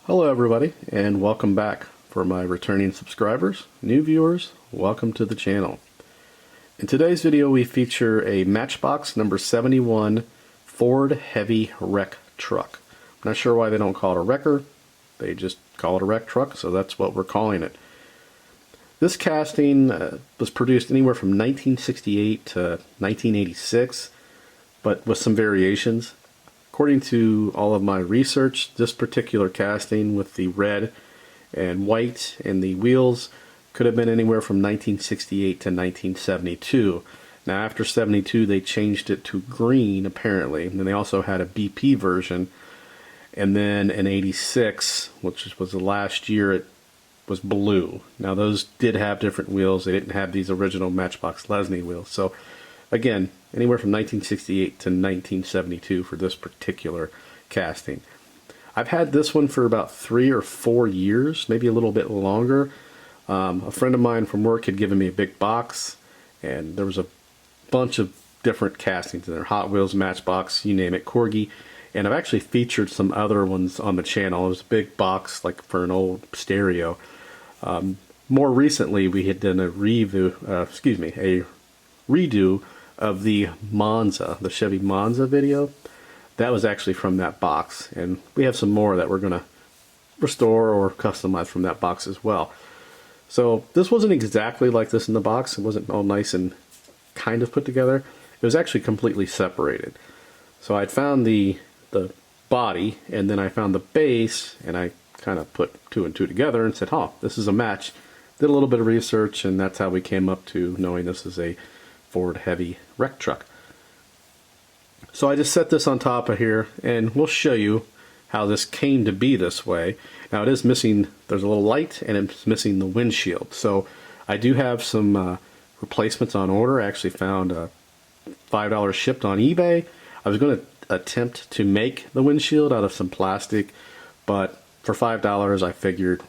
Hello everybody, and welcome back. For my returning subscribers, new viewers, welcome to the channel. In today's video we feature a Matchbox number 71 Ford Heavy Wreck Truck. I'm not sure why they don't call it a wrecker, they just call it a wreck truck, so that's what we're calling it. This casting was produced anywhere from 1968 to 1986, but with some variations. According to all of my research, this particular casting with the red and white and the wheels could have been anywhere from 1968 to 1972. Now after 72 they changed it to green apparently, and then they also had a BP version, and then in 86, which was the last year, it was blue. Now those did have different wheels, they didn't have these original Matchbox Lesney wheels. So again, anywhere from 1968 to 1972 for this particular casting. I've had this one for about 3 or 4 years, maybe a little bit longer. A friend of mine from work had given me a big box, and there was a bunch of different castings in there. Hot Wheels, Matchbox, you name it, Corgi. And I've actually featured some other ones on the channel. It was a big box like for an old stereo. More recently we had done a redo of the Monza, the Chevy Monza video. That was actually from that box, and we have some more that we're going to restore or customize from that box as well. So this wasn't exactly like this in the box. It wasn't all nice and kind of put together. It was actually completely separated. So I'd found the body, and then I found the base, and I kind of put 2 and 2 together and said, oh, this is a match. Did a little bit of research, and that's how we came up to knowing this is a Ford Heavy Wreck Truck. So I just set this on top of here, and we'll show you how this came to be this way. Now it is missing, there's a little light, and it's missing the windshield. So I do have some replacements on order. I actually found $5 shipped on eBay. I was going to attempt to make the windshield out of some plastic, but for $5 I figured,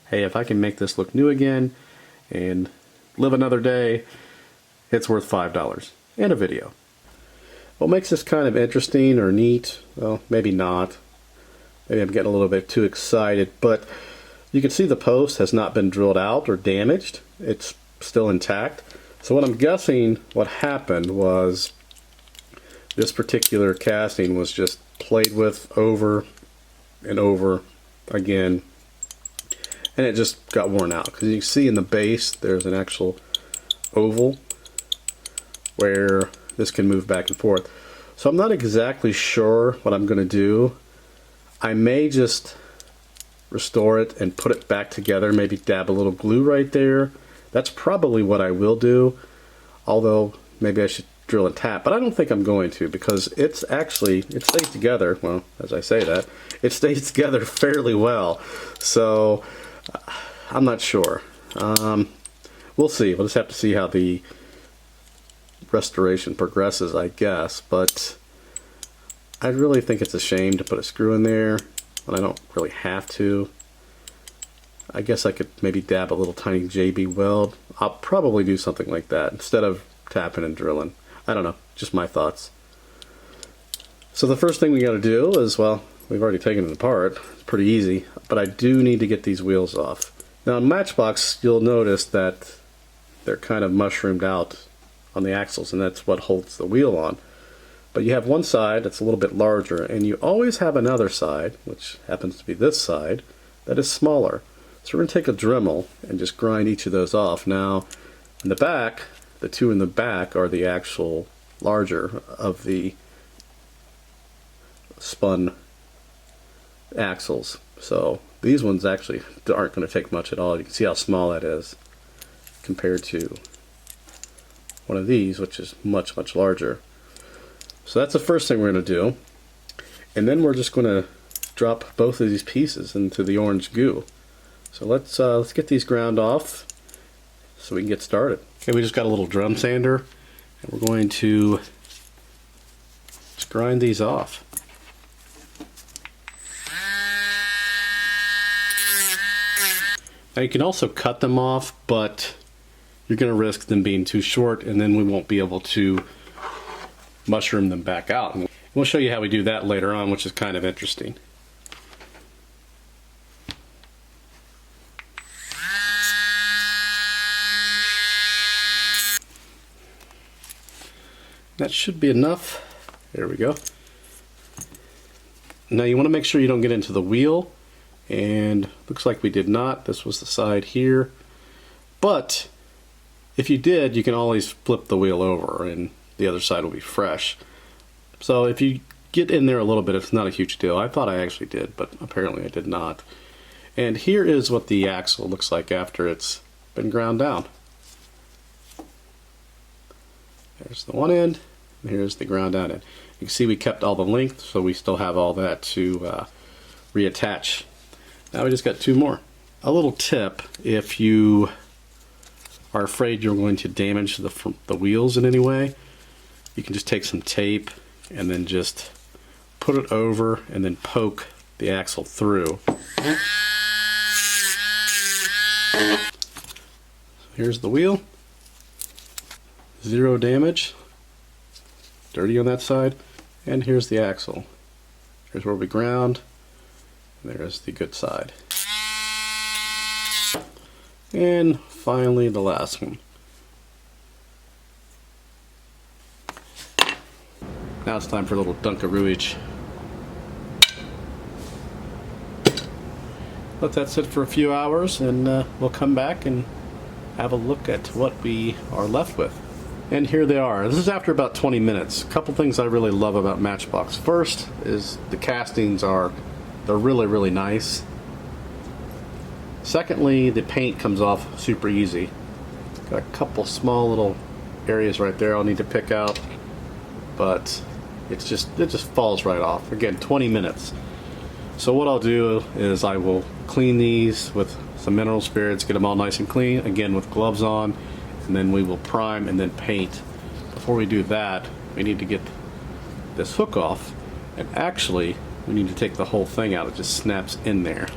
hey, if I can make this look new again and live another day, it's worth $5 and a video. What makes this kind of interesting or neat, well, maybe not. Maybe I'm getting a little bit too excited, but you can see the post has not been drilled out or damaged. It's still intact. So what I'm guessing what happened was this particular casting was just played with over and over again, and it just got worn out. Because you can see in the base there's an actual oval where this can move back and forth. So I'm not exactly sure what I'm going to do. I may just restore it and put it back together, maybe dab a little glue right there. That's probably what I will do, although maybe I should drill and tap, but I don't think I'm going to, because it stays together. Well, as I say that, it stays together fairly well, so I'm not sure. We'll see. We'll just have to see how the restoration progresses, I guess, but I really think it's a shame to put a screw in there when I don't really have to. I guess I could maybe dab a little tiny JB weld. I'll probably do something like that instead of tapping and drilling. I don't know, just my thoughts. So the first thing we got to do is, well, we've already taken it apart. It's pretty easy, but I do need to get these wheels off. Now in Matchbox, you'll notice that they're kind of mushroomed out on the axles, and that's what holds the wheel on. But you have one side that's a little bit larger, and you always have another side, which happens to be this side, that is smaller. So we're going to take a Dremel and just grind each of those off. Now in the back, the 2 in the back are the actual larger of the spun axles. So these ones actually aren't going to take much at all. You can see how small that is compared to one of these, which is much, much larger. So that's the first thing we're going to do. And then we're just going to drop both of these pieces into the orange goo. So let's get these ground off so we can get started. Okay, we just got a little drum sander, and we're going to just grind these off. Now you can also cut them off, but you're going to risk them being too short, and then we won't be able to mushroom them back out. And we'll show you how we do that later on, which is kind of interesting. That should be enough. There we go. Now you want to make sure you don't get into the wheel, and looks like we did not. This was the side here. But if you did, you can always flip the wheel over and the other side will be fresh. So if you get in there a little bit, it's not a huge deal. I thought I actually did, but apparently I did not. And here is what the axle looks like after it's been ground down. There's the one end, and here's the ground down end. You can see we kept all the length, so we still have all that to reattach. Now we just got two more. A little tip, if you are afraid you're going to damage the wheels in any way, you can just take some tape and then just put it over and then poke the axle through. Here's the wheel. Zero damage. Dirty on that side. And here's the axle. Here's where we ground. And there's the good side. And finally the last one. Now it's time for a little Dunkaroos. Let that sit for a few hours and we'll come back and have a look at what we are left with. And here they are. This is after about 20 minutes. A couple things I really love about Matchbox. First is the castings they're really, really nice. Secondly, the paint comes off super easy. Got a couple small little areas right there I'll need to pick out, but it just falls right off. Again, 20 minutes. So what I'll do is I will clean these with some mineral spirits, get them all nice and clean, again with gloves on, and then we will prime and then paint. Before we do that, we need to get this hook off, and actually we need to take the whole thing out. It just snaps in there.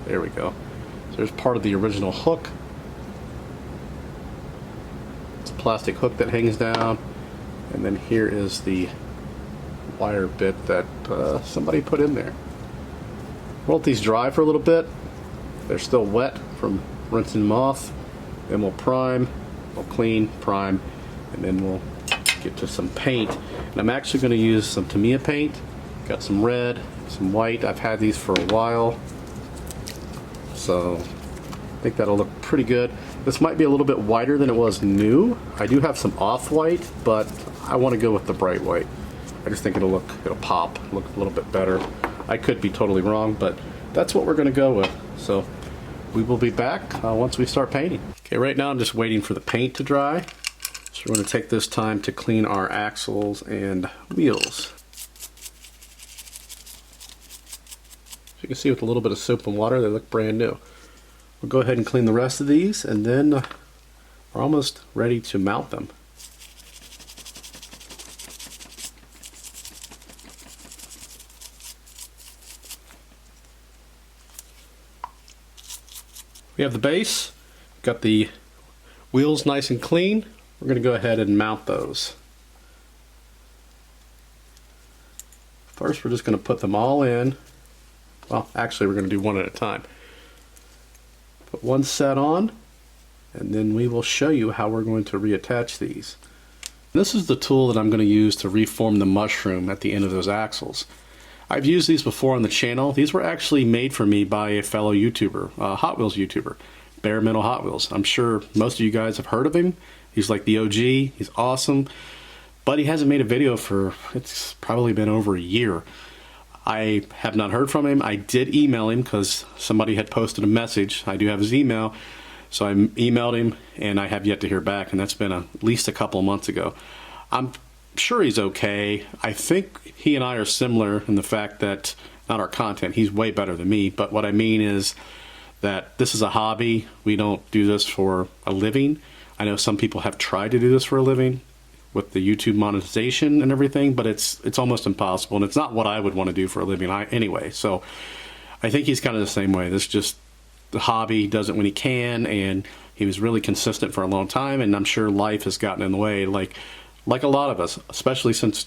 There we go. So there's part of the original hook. It's a plastic hook that hangs down, and then here is the wire bit that somebody put in there. We'll let these dry for a little bit. They're still wet from rinsing them off. Then we'll prime, we'll clean, prime, and then we'll get to some paint. And I'm actually going to use some Tamiya paint. Got some red, some white. I've had these for a while, so I think that'll look pretty good. This might be a little bit whiter than it was new. I do have some off-white, but I want to go with the bright white. I just think it'll pop, look a little bit better. I could be totally wrong, but that's what we're going to go with. So we will be back once we start painting. Okay, right now I'm just waiting for the paint to dry. So we're going to take this time to clean our axles and wheels. So you can see with a little bit of soap and water, they look brand new. We'll go ahead and clean the rest of these, and then we're almost ready to mount them. We have the base, got the wheels nice and clean. We're going to go ahead and mount those. First, we're just going to put them all in. Well, actually, we're going to do one at a time. Put one set on, and then we will show you how we're going to reattach these. This is the tool that I'm going to use to reform the mushroom at the end of those axles. I've used these before on the channel. These were actually made for me by a fellow YouTuber, a Hot Wheels YouTuber, BareMetalHW. I'm sure most of you guys have heard of him. He's like the OG. He's awesome. But he hasn't made a video for, it's probably been over a year. I have not heard from him. I did email him because somebody had posted a message. I do have his email. So I emailed him, and I have yet to hear back, and that's been at least a couple of months ago. I'm sure he's okay. I think he and I are similar in the fact that, not our content, he's way better than me, but what I mean is that this is a hobby. We don't do this for a living. I know some people have tried to do this for a living with the YouTube monetization and everything, but it's almost impossible, and it's not what I would want to do for a living anyway. So I think he's kind of the same way. This is just the hobby. He does it when he can, and he was really consistent for a long time, and I'm sure life has gotten in the way, like a lot of us, especially since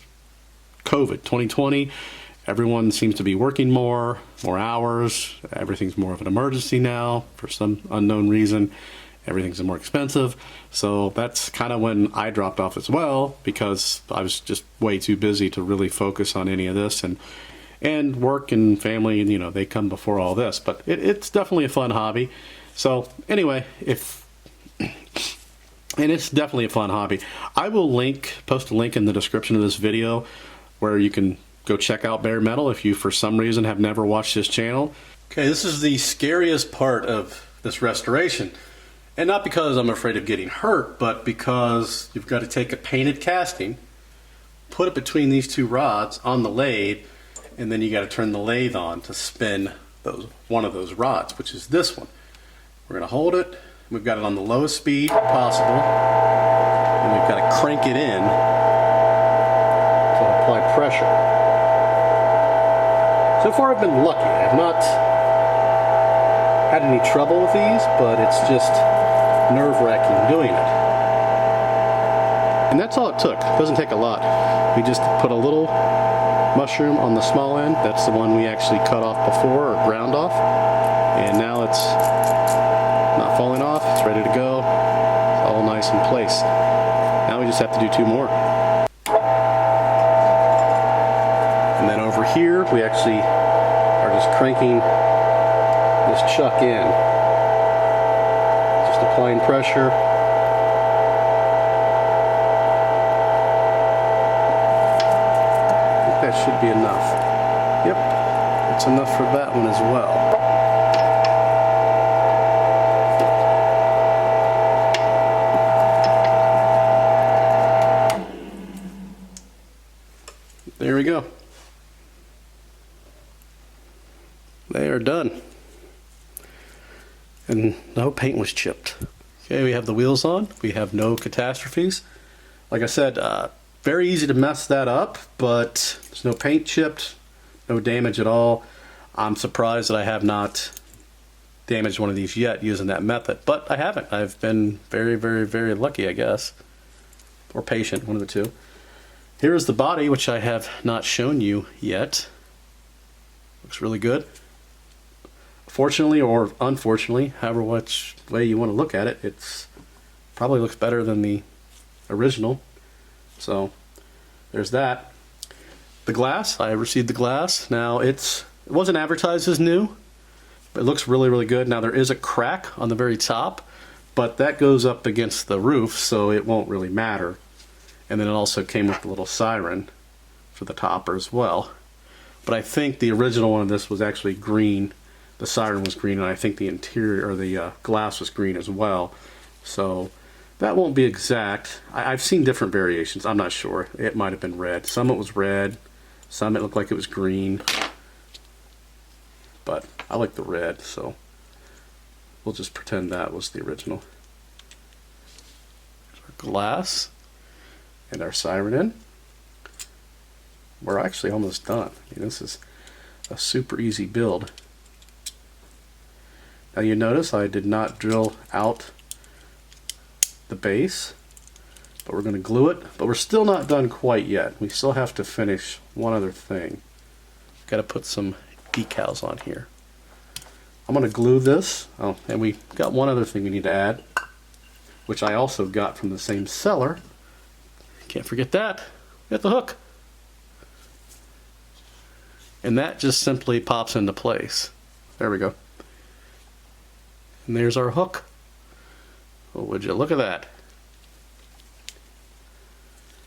COVID 2020. Everyone seems to be working more hours. Everything's more of an emergency now for some unknown reason, everything's more expensive. So that's kind of when I dropped off as well, because I was just way too busy to really focus on any of this, and work and family, and you know, they come before all this. But it's definitely a fun hobby. So anyway, and it's definitely a fun hobby. I will post a link in the description of this video where you can go check out Bare Metal if you for some reason have never watched this channel. Okay, this is the scariest part of this restoration. And not because I'm afraid of getting hurt, but because you've got to take a painted casting, put it between these two rods on the lathe, and then you got to turn the lathe on to spin one of those rods, which is this one. We're going to hold it. We've got it on the lowest speed possible, and we've got to crank it in to apply pressure. So far I've been lucky. I have not had any trouble with these, but it's just nerve-wracking doing it. And that's all it took. It doesn't take a lot. We just put a little mushroom on the small end. That's the one we actually cut off before, or ground off. And now it's not falling off. It's ready to go. It's all nice in place. Now we just have to do 2 more. And then over here, we actually are just cranking this chuck in. Just applying pressure. I think that should be enough. Yep, it's enough for that one as well. There we go. They are done. And no paint was chipped. Okay, we have the wheels on. We have no catastrophes. Like I said, very easy to mess that up, but there's no paint chipped, no damage at all. I'm surprised that I have not damaged one of these yet using that method, but I haven't. I've been very, very, very lucky, I guess. Or patient, one of the two. Here's the body, which I have not shown you yet. Looks really good. Fortunately or unfortunately, however which way you want to look at it, it's probably looks better than the original. So there's that. The glass, I received the glass. Now it wasn't advertised as new, but it looks really, really good. Now there is a crack on the very top, but that goes up against the roof, so it won't really matter. And then it also came with a little siren for the topper as well. But I think the original one of this was actually green. The siren was green, and I think the interior, or the glass, was green as well. So that won't be exact. I've seen different variations. I'm not sure. It might have been red. Some it was red. Some it looked like it was green. But I like the red, so we'll just pretend that was the original. There's our glass and our siren in. We're actually almost done. I mean, this is a super easy build. Now you notice I did not drill out the base, but we're going to glue it. But we're still not done quite yet. We still have to finish one other thing. Got to put some decals on here. I'm going to glue this. Oh, and we got one other thing we need to add, which I also got from the same seller. Can't forget that. We got the hook. And that just simply pops into place. There we go. And there's our hook. Oh, would you look at that?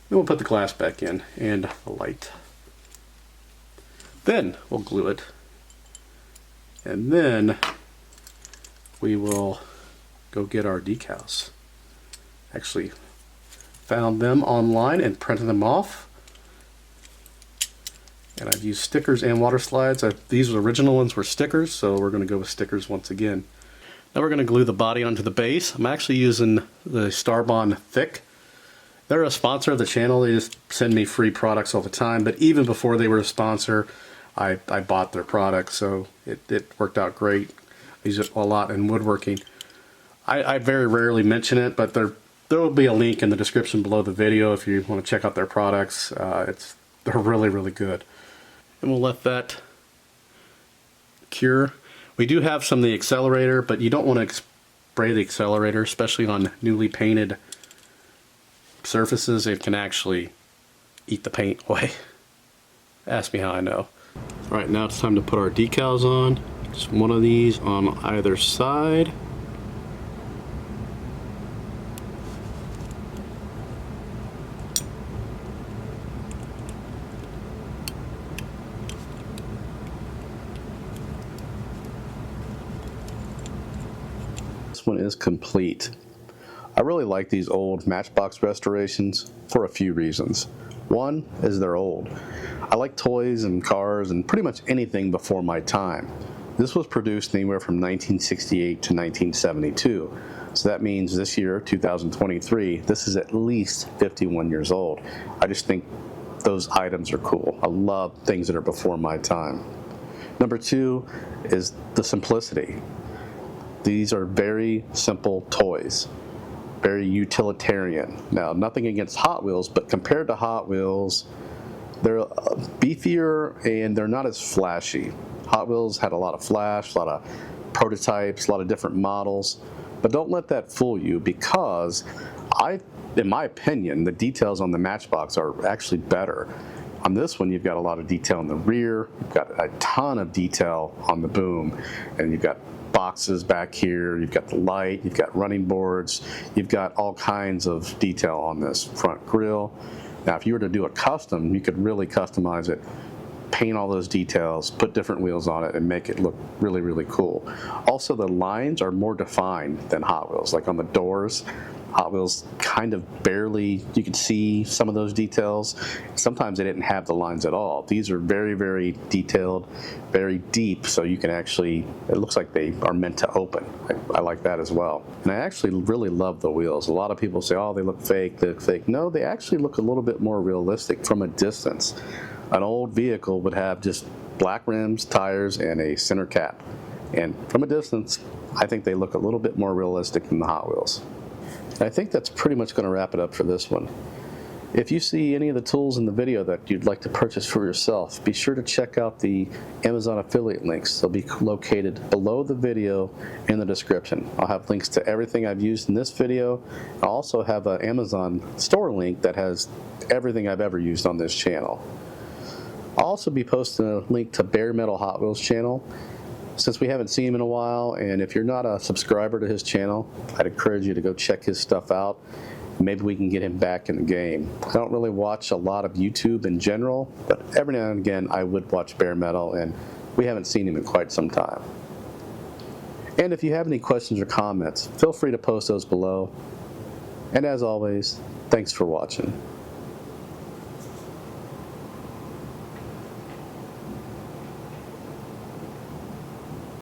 Then we'll put the glass back in and the light. Then we'll glue it. And then we will go get our decals. Actually found them online and printed them off. And I've used stickers and water slides. These original ones were stickers, so we're going to go with stickers once again. Now we're going to glue the body onto the base. I'm actually using the Starbond Thick. They're a sponsor of the channel. They just send me free products all the time. But even before they were a sponsor, I bought their products, so it worked out great. I use it a lot in woodworking. I very rarely mention it, but there will be a link in the description below the video if you want to check out their products. They're really, really good. And we'll let that cure. We do have some of the accelerator, but you don't want to spray the accelerator, especially on newly painted surfaces, it can actually eat the paint away. Ask me how I know. Alright, now it's time to put our decals on. Just one of these on either side. This one is complete. I really like these old Matchbox restorations for a few reasons. One is they're old. I like toys and cars and pretty much anything before my time. This was produced anywhere from 1968 to 1972. So that means this year, 2023, this is at least 51 years old. I just think those items are cool. I love things that are before my time. Number two is the simplicity. These are very simple toys, very utilitarian. Now, nothing against Hot Wheels, but compared to Hot Wheels, they're beefier and they're not as flashy. Hot Wheels had a lot of flash, a lot of prototypes, a lot of different models, but don't let that fool you, because in my opinion, the details on the Matchbox are actually better. On this one, you've got a lot of detail in the rear, you've got a ton of detail on the boom, and you've got boxes back here, you've got the light, you've got running boards, you've got all kinds of detail on this front grille. Now, if you were to do a custom, you could really customize it, paint all those details, put different wheels on it, and make it look really, really cool. Also, the lines are more defined than Hot Wheels. Like on the doors, Hot Wheels kind of barely, you could see some of those details. Sometimes they didn't have the lines at all. These are very, very detailed, very deep, so you can actually, it looks like they are meant to open. I like that as well. And I actually really love the wheels. A lot of people say, oh, they look fake, they look fake. No, they actually look a little bit more realistic from a distance. An old vehicle would have just black rims, tires, and a center cap. And from a distance, I think they look a little bit more realistic than the Hot Wheels. I think that's pretty much going to wrap it up for this one. If you see any of the tools in the video that you'd like to purchase for yourself, be sure to check out the Amazon affiliate links. They'll be located below the video in the description. I'll have links to everything I've used in this video. I'll also have an Amazon store link that has everything I've ever used on this channel. I'll also be posting a link to BareMetalHW channel, since we haven't seen him in a while, and if you're not a subscriber to his channel, I'd encourage you to go check his stuff out. Maybe we can get him back in the game. I don't really watch a lot of YouTube in general, but every now and again I would watch Bare Metal, and we haven't seen him in quite some time. And if you have any questions or comments, feel free to post those below. And as always, thanks for watching.